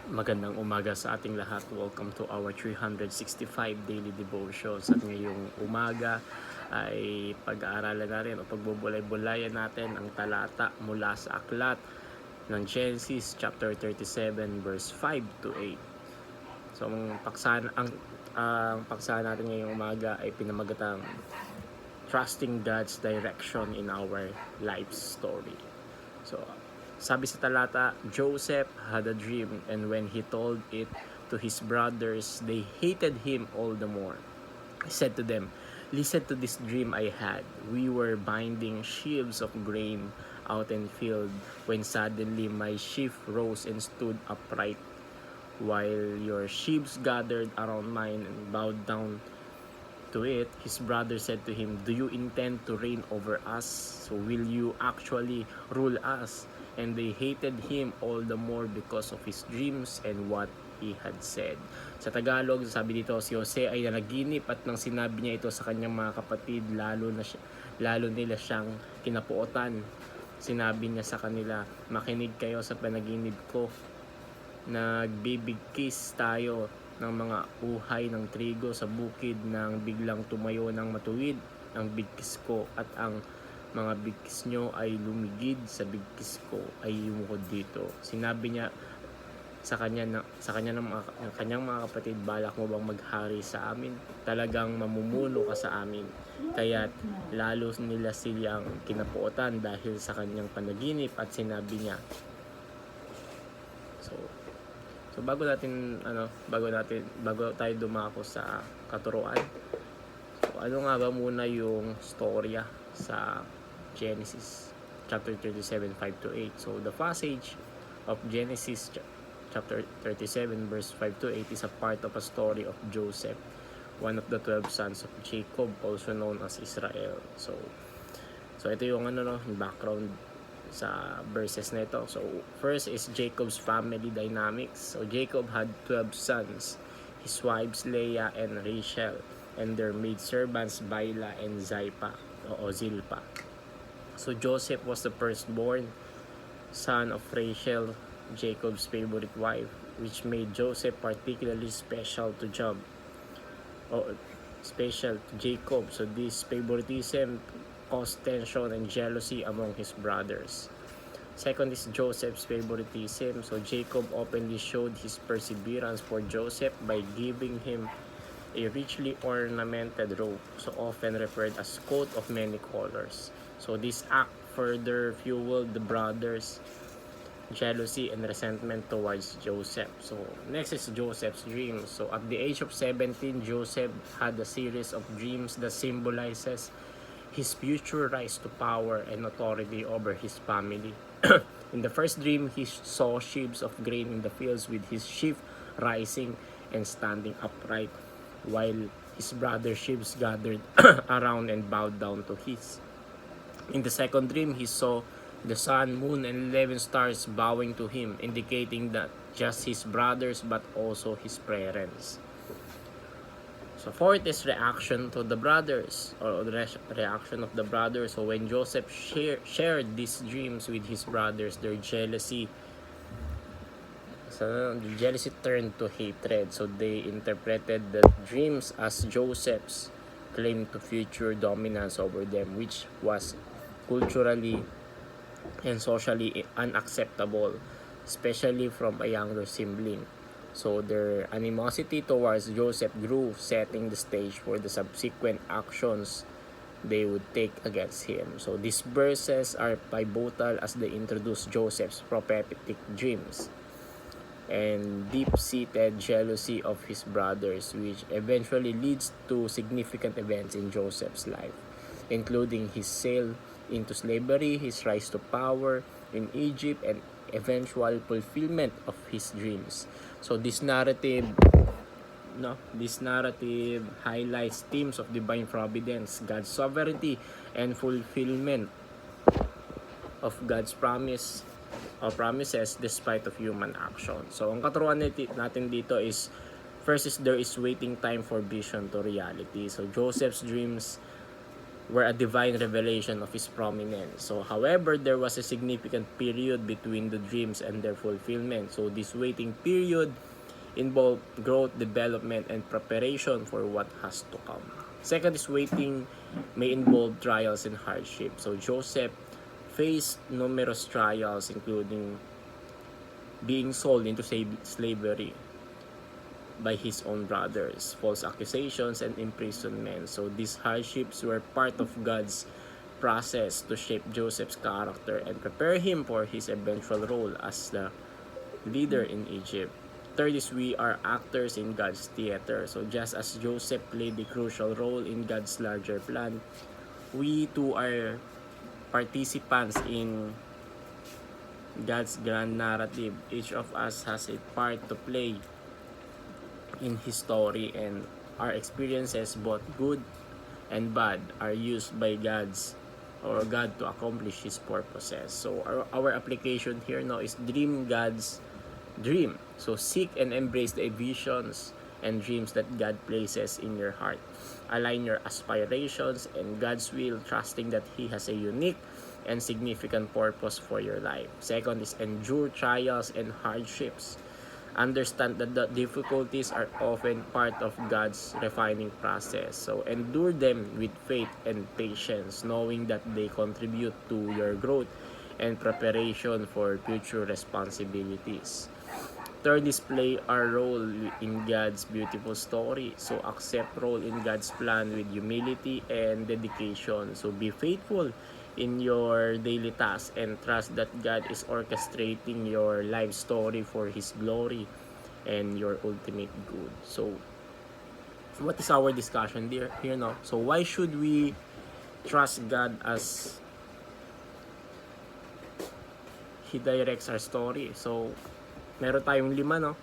Magandang umaga sa ating lahat. Welcome to our 365 daily devotions. At ngayong umaga ay pag-aaralan natin o pagbubulay-bulayan natin ang talata mula sa aklat ng Genesis chapter 37 verse 5 to 8. So ang paksa natin ngayong umaga ay pinamagatang Trusting God's Direction in Our Life Story. So sabi sa talata, Joseph had a dream, and when he told it to his brothers, they hated him all the more. He said to them, "Listen to this dream I had. We were binding sheaves of grain out in the field when suddenly my sheaf rose and stood upright, while your sheaves gathered around mine and bowed down to it." His brother said to him, "Do you intend to reign over us? So will you actually rule us?" And they hated him all the more because of his dreams and what he had said. Sa Tagalog, sabi dito, si Jose ay nanaginip at nang sinabi niya ito sa kanyang mga kapatid, lalo nila siyang kinapuotan. Sinabi niya sa kanila, "Makinig kayo sa panaginip ko. Nagbibigkis tayo ng mga uhay ng trigo sa bukid nang biglang tumayo ng matuwid ang bigkis ko at ang mga bigkis nyo ay lumigid sa bigkis ko ay yumukod dito." Sinabi niya sa kanyang mga kapatid, "Balak mo bang maghari sa amin? Talagang mamumuno ka sa amin." Kaya't lalo nila silang kinapuotan dahil sa kanyang panaginip at sinabi niya. So bago tayo dumako sa katuruan. So ano nga ba muna yung storya sa Genesis chapter 37 5 to 8. So the passage of Genesis chapter 37 verse 5 to 8 is a part of a story of Joseph, one of the 12 sons of Jacob, also known as Israel. So ito yung background sa verses na ito. So first is Jacob's family dynamics. So Jacob had 12 sons, his wives Leah and Rachel, and their maidservants Bilhah and Zilpah. So Joseph was the firstborn son of Rachel, Jacob's favorite wife, which made Joseph particularly special to Jacob. So this favoritism caused tension and jealousy among his brothers. Second is Joseph's favoritism. So Jacob openly showed his perseverance for Joseph by giving him a richly ornamented robe, so often referred as coat of many colors. So this act further fueled the brothers' jealousy and resentment towards Joseph. So next is Joseph's dreams. So at the age of 17, Joseph had a series of dreams that symbolizes his future rise to power and authority over his family. In the first dream, he saw sheaves of grain in the fields with his sheaf rising and standing upright, while his brother's sheaves gathered around and bowed down to his. In the second dream, he saw the sun, moon, and 11 stars bowing to him, indicating that just his brothers but also his parents. So fourth is reaction to the brothers, or the reaction of the brothers. So when Joseph shared these dreams with his brothers, their jealousy turned to hatred. So they interpreted the dreams as Joseph's claim to future dominance over them, which was culturally and socially unacceptable, especially from a younger sibling. So their animosity towards Joseph grew, setting the stage for the subsequent actions they would take against him. So these verses are pivotal as they introduce Joseph's prophetic dreams and deep-seated jealousy of his brothers, which eventually leads to significant events in Joseph's life, including his sale into slavery, his rise to power in Egypt, and eventual fulfillment of his dreams. So this narrative highlights themes of divine providence, God's sovereignty, and fulfillment of God's promises despite of human action. So ang katuruan natin dito is, first is there is waiting time for vision to reality. So Joseph's dreams were a divine revelation of his prominence. So, however, there was a significant period between the dreams and their fulfillment. So, this waiting period involved growth, development, and preparation for what has to come. Second is waiting may involve trials and hardship. So, Joseph faced numerous trials, including being sold into slavery by his own brothers, false accusations, and imprisonment. So these hardships were part of God's process to shape Joseph's character and prepare him for his eventual role as the leader in Egypt. Third is we are actors in God's theater. So just as Joseph played a crucial role in God's larger plan, we too are participants in God's grand narrative. Each of us has a part to play in his story, and our experiences, both good and bad, are used by God to accomplish his purposes. So our application here now is dream God's dream. So seek and embrace the visions and dreams that God places in your heart. Align your aspirations and God's will, trusting that he has a unique and significant purpose for your life. Second is endure trials and hardships. Understand that the difficulties are often part of God's refining process. So endure them with faith and patience, knowing that they contribute to your growth and preparation for future responsibilities. Third is play our role in God's beautiful story. So accept role in God's plan with humility and dedication. So be faithful in your daily tasks and trust that God is orchestrating your life story for his glory and your ultimate good. So what is our discussion here now? So why should we trust God as he directs our story? So meron tayong 5, no?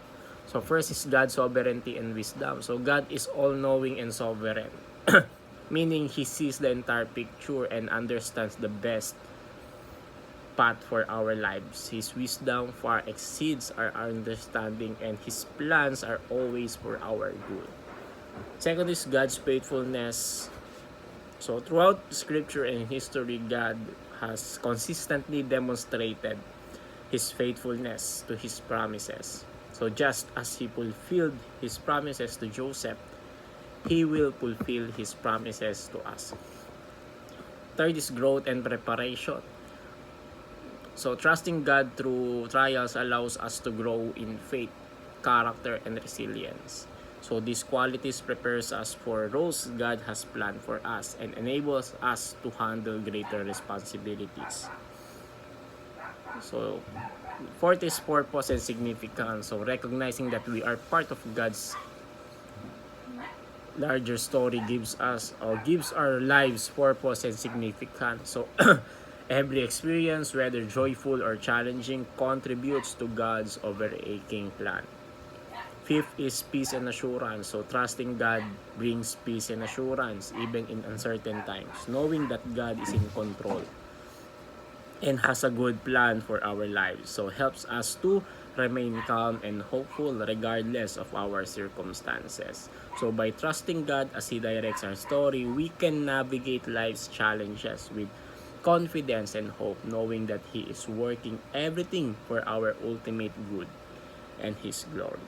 So first is God's sovereignty and wisdom. So God is all-knowing and sovereign. Meaning he sees the entire picture and understands the best path for our lives. His wisdom far exceeds our understanding and his plans are always for our good. Second is God's faithfulness. So throughout scripture and history, God has consistently demonstrated his faithfulness to his promises. So just as he fulfilled his promises to Joseph, he will fulfill his promises to us. Third is growth and preparation. So trusting God through trials allows us to grow in faith, character, and resilience. So these qualities prepares us for roles God has planned for us and enables us to handle greater responsibilities. So fourth is purpose and significance. So recognizing that we are part of God's larger story gives our lives purpose and significance. So every experience, whether joyful or challenging, contributes to God's overarching plan. Fifth is peace and assurance. So trusting God brings peace and assurance even in uncertain times, knowing that God is in control and has a good plan for our lives. So helps us to remain calm and hopeful regardless of our circumstances. So by trusting God as he directs our story, we can navigate life's challenges with confidence and hope, knowing that he is working everything for our ultimate good and his glory.